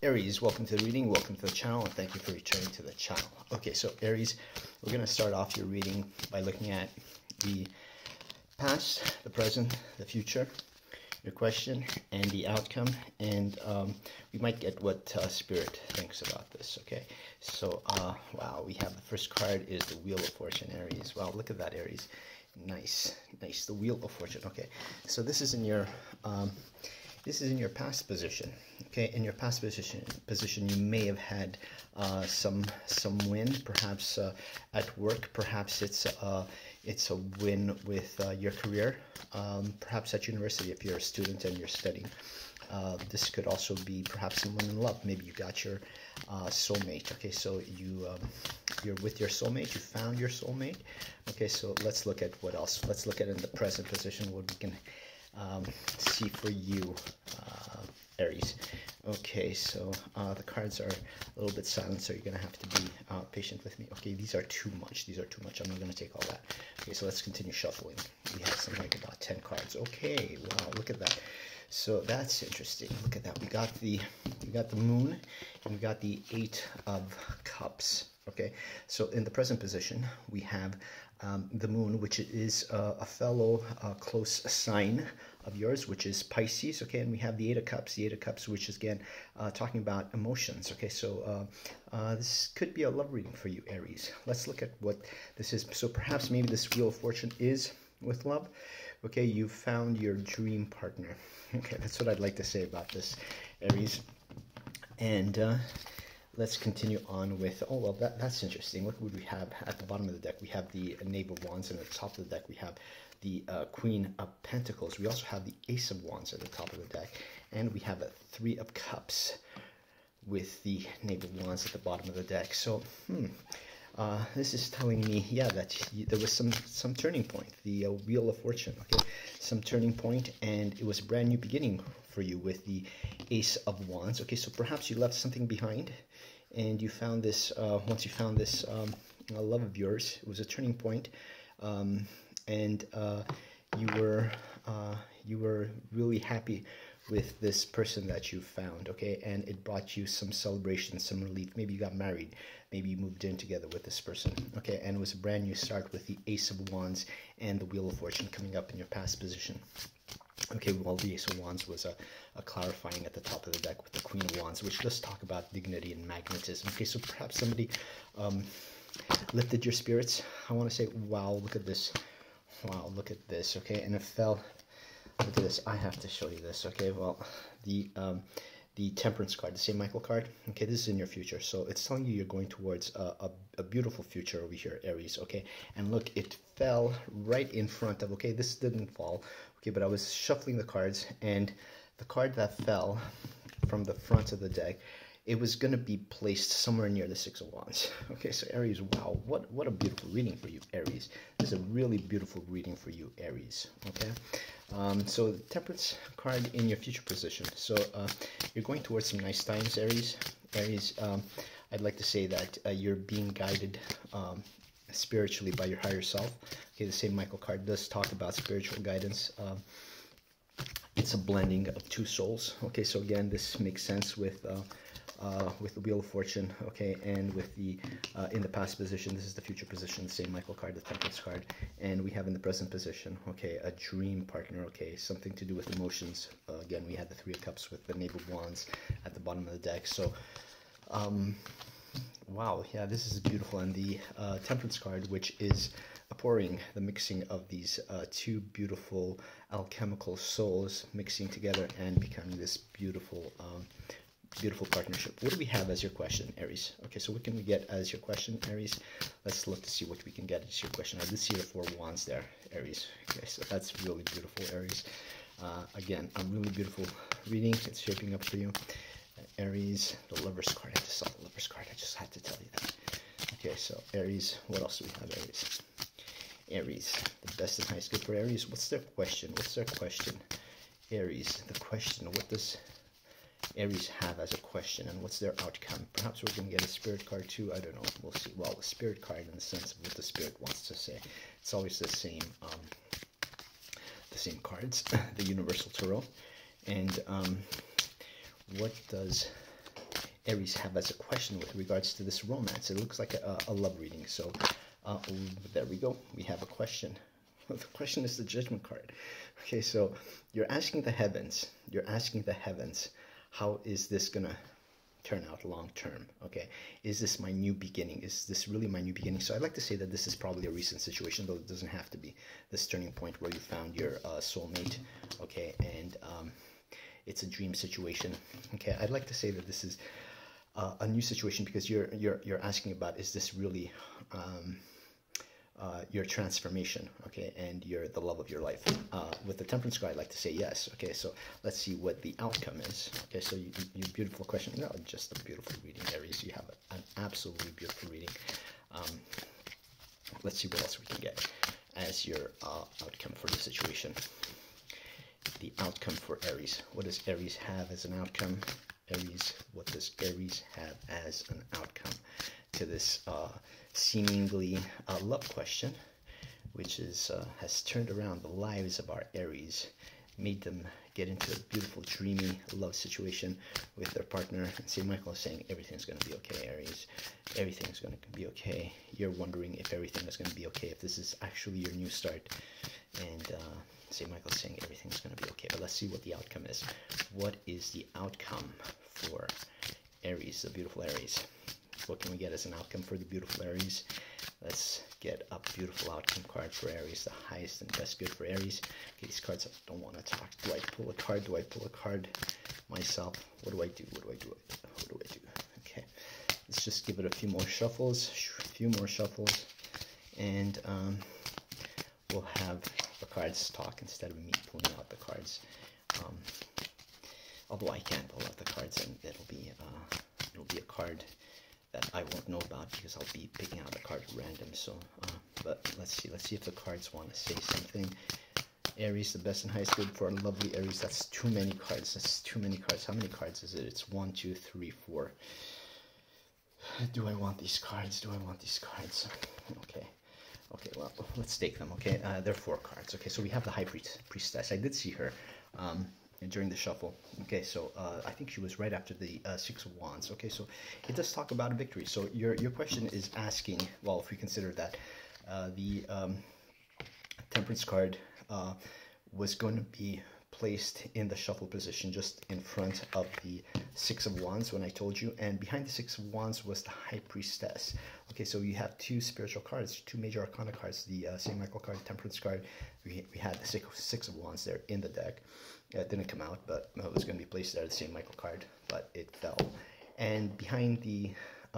Aries, welcome to the reading, welcome to the channel, and thank you for returning to the channel. Okay, so Aries, we're going to start off your reading by looking at the past, the present, the future, your question, and the outcome, and we might get what Spirit thinks about this, okay? So, wow, we have the first card is the Wheel of Fortune, Aries. Wow, look at that, Aries. Nice, nice, the Wheel of Fortune, okay. So this is in your past position, okay? In your past position, you may have had some win, perhaps at work. Perhaps it's a win with your career. Perhaps at university, if you're a student and you're studying. This could also be perhaps someone in love. Maybe you got your soulmate. Okay, so you're with your soulmate. You found your soulmate. Okay, so let's look at what else. Let's look at in the present position what we can see for you, Aries. Okay, so the cards are a little bit silent, so you're going to have to be patient with me. Okay, these are too much. These are too much. I'm not going to take all that. Okay, so let's continue shuffling. We have something like about 10 cards. Okay, wow, look at that. So that's interesting. Look at that. We got the Moon, and we got the 8 of Cups. Okay, so in the present position, we have the Moon, which is a fellow close sign of yours, which is Pisces. Okay, and we have the 8 of Cups. The 8 of Cups, which is again talking about emotions. Okay, so this could be a love reading for you, Aries. Let's look at what this is. So perhaps maybe this Wheel of Fortune is with love. Okay, you found your dream partner. Okay, that's what I'd like to say about this, Aries. And let's continue on with, oh, well, that's interesting. What would we have at the bottom of the deck? We have the Knave of Wands, and at the top of the deck, we have the Queen of Pentacles. We also have the Ace of Wands at the top of the deck, and we have a 3 of Cups with the Knave of Wands at the bottom of the deck. So, this is telling me, yeah, that there was some turning point, the Wheel of Fortune, okay? Some turning point, and it was a brand new beginning for you with the Ace of Wands. Okay, so perhaps you left something behind, and you found this, once you found this love of yours, it was a turning point, and you were really happy with this person that you found, okay? And it brought you some celebration, some relief. Maybe you got married. Maybe you moved in together with this person, okay? And it was a brand new start with the Ace of Wands and the Wheel of Fortune coming up in your past position. Okay, well, the Ace of Wands was a clarifying at the top of the deck with the Queen of Wands, which does talk about dignity and magnetism. Okay, so perhaps somebody lifted your spirits. I want to say, wow, look at this. Wow, look at this, okay? And it fell. Look at this. I have to show you this. Okay, well, the Temperance card, the St. Michael card. Okay, this is in your future, so it's telling you you're going towards a beautiful future over here, Aries. Okay, and look, it fell right in front of. Okay, this didn't fall. Okay, but I was shuffling the cards, and the card that fell from the front of the deck, it was going to be placed somewhere near the 6 of Wands. Okay, so Aries, wow, what a beautiful reading for you, Aries. This is a really beautiful reading for you, Aries. Okay, so the Temperance card in your future position. So you're going towards some nice times, Aries. Aries, I'd like to say that you're being guided spiritually by your higher self. Okay, the St. Michael card does talk about spiritual guidance. It's a blending of 2 souls. Okay, so again, this makes sense with the Wheel of Fortune, okay, and with the in the past position. This is the future position, the St. Michael card, the Temperance card, and we have in the present position, okay, a dream partner, okay, something to do with emotions. Again, we had the 3 of Cups with the Knave of Wands at the bottom of the deck. So, wow, yeah, this is beautiful. And the Temperance card, which is a pouring, the mixing of these 2 beautiful alchemical souls mixing together and becoming this beautiful beautiful partnership. What do we have as your question, Aries? Okay, so what can we get as your question, Aries? Let's look to see what we can get as your question. I did see the 4 wands there, Aries. Okay, so that's really beautiful, Aries. Again, a really beautiful reading. It's shaping up for you. Aries, the Lover's card. I just saw the Lover's card. I just had to tell you that. Okay, so Aries, what else do we have, Aries? Aries, the best and highest good for Aries. What's their question? What's their question? Aries, the question. What does Aries have as a question, and what's their outcome? Perhaps we're going to get a Spirit card too. I don't know. We'll see. Well, the Spirit card in the sense of what the Spirit wants to say. It's always the same cards, the Universal Tarot. And what does Aries have as a question with regards to this romance. It looks like a love reading. So there we go. We have a question. The question is the Judgment card. Okay, so you're asking the heavens. You're asking the heavens, how is this gonna turn out long term? Okay, is this my new beginning? Is this really my new beginning? So I'd like to say that this is probably a recent situation, though it doesn't have to be this turning point where you found your soulmate. Okay, and it's a dream situation. Okay, I'd like to say that this is a new situation because you're asking about, is this really your transformation, okay, and you're the love of your life. With the Temperance card, I'd like to say yes. Okay, so let's see what the outcome is. Okay, so you beautiful question. No, just a beautiful reading, Aries. You have an absolutely beautiful reading. Let's see what else we can get as your outcome for the situation. The outcome for Aries. What does Aries have as an outcome? Aries, what does Aries have as an outcome to this seemingly love question, which is has turned around the lives of our Aries, made them get into a beautiful, dreamy love situation with their partner. And St. Michael is saying everything's going to be okay, Aries. Everything's going to be okay. You're wondering if everything is going to be okay, if this is actually your new start. And St. Michael is saying everything's going to be okay. But let's see what the outcome is. What is the outcome for Aries, the beautiful Aries? What can we get as an outcome for the beautiful Aries? Let's get a beautiful outcome card for Aries, the highest and best good for Aries. Okay, these cards, I don't want to talk. Do I pull a card? Do I pull a card myself? What do I do? What do I do? What do I do? Okay, let's just give it a few more shuffles. And we'll have the cards talk instead of me pulling out the cards. Although I can pull out the cards, and it'll be a card that I won't know about because I'll be picking out a card at random. So, but let's see if the cards want to say something. Aries, the best and highest good for a lovely Aries. That's too many cards. That's too many cards. How many cards is it? It's 1, 2, 3, 4. Do I want these cards? Do I want these cards? Okay. Okay, well, let's take them, okay? There are 4 cards. Okay, so we have the High Priestess. I did see her during the shuffle. Okay, so I think she was right after the 6 of Wands. Okay, so it does talk about a victory. So your question is asking, well, if we consider that the Temperance card was going to be placed in the shuffle position just in front of the 6 of Wands when I told you, and behind the 6 of Wands was the High Priestess. Okay, so you have 2 spiritual cards, 2 major arcana cards, the St. Michael card, Temperance card. We had the 6 of Wands there in the deck. It didn't come out, but it was going to be placed there, the St. Michael card, but it fell. And behind the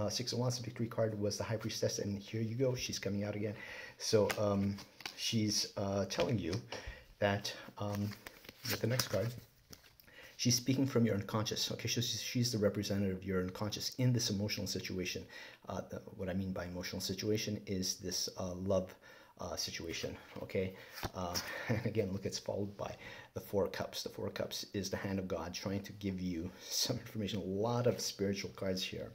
6 of Wands, the victory card, was the High Priestess, and here you go, she's coming out again. So she's telling you that with the next card, she's speaking from your unconscious. Okay, she's the representative of your unconscious in this emotional situation. What I mean by emotional situation is this love situation. Okay, and again, look, it's followed by the 4 cups. The 4 cups is the hand of God trying to give you some information. A lot of spiritual cards here.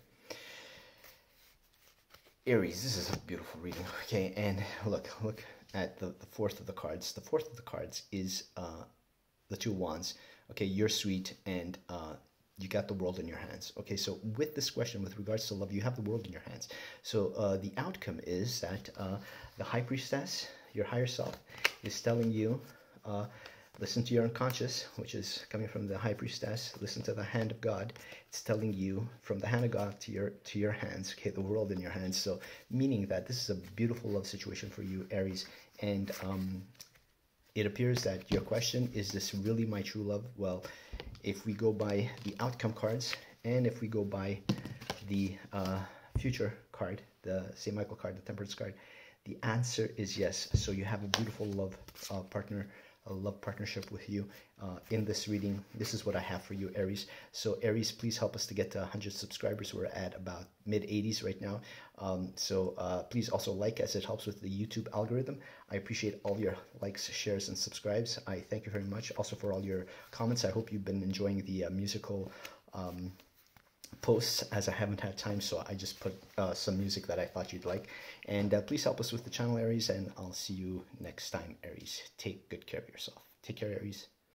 Aries, this is a beautiful reading. Okay, and look at the 4th of the cards. The 4th of the cards is the 2 Wands. Okay, you're sweet, and you got the world in your hands. Okay, so with this question, with regards to love, you have the world in your hands. So the outcome is that the High Priestess, your higher self, is telling you, listen to your unconscious, which is coming from the High Priestess. Listen to the hand of God. It's telling you from the hand of God to your hands. Okay, the world in your hands. So meaning that this is a beautiful love situation for you, Aries, and it appears that your question, is this really my true love? Well, if we go by the outcome cards, and if we go by the future card, the St. Michael card, the Temperance card, the answer is yes. So you have a beautiful love partner, a love partnership with you in this reading. This is what I have for you, Aries. So Aries, please help us to get to 100 subscribers. We're at about mid-80s right now. Please also like, as it helps with the YouTube algorithm. I appreciate all your likes, shares, and subscribes. I thank you very much also for all your comments. I hope you've been enjoying the musical posts, as I haven't had time, so I just put some music that I thought you'd like. And please help us with the channel, Aries, and I'll see you next time, Aries. Take good care of yourself. Take care, Aries.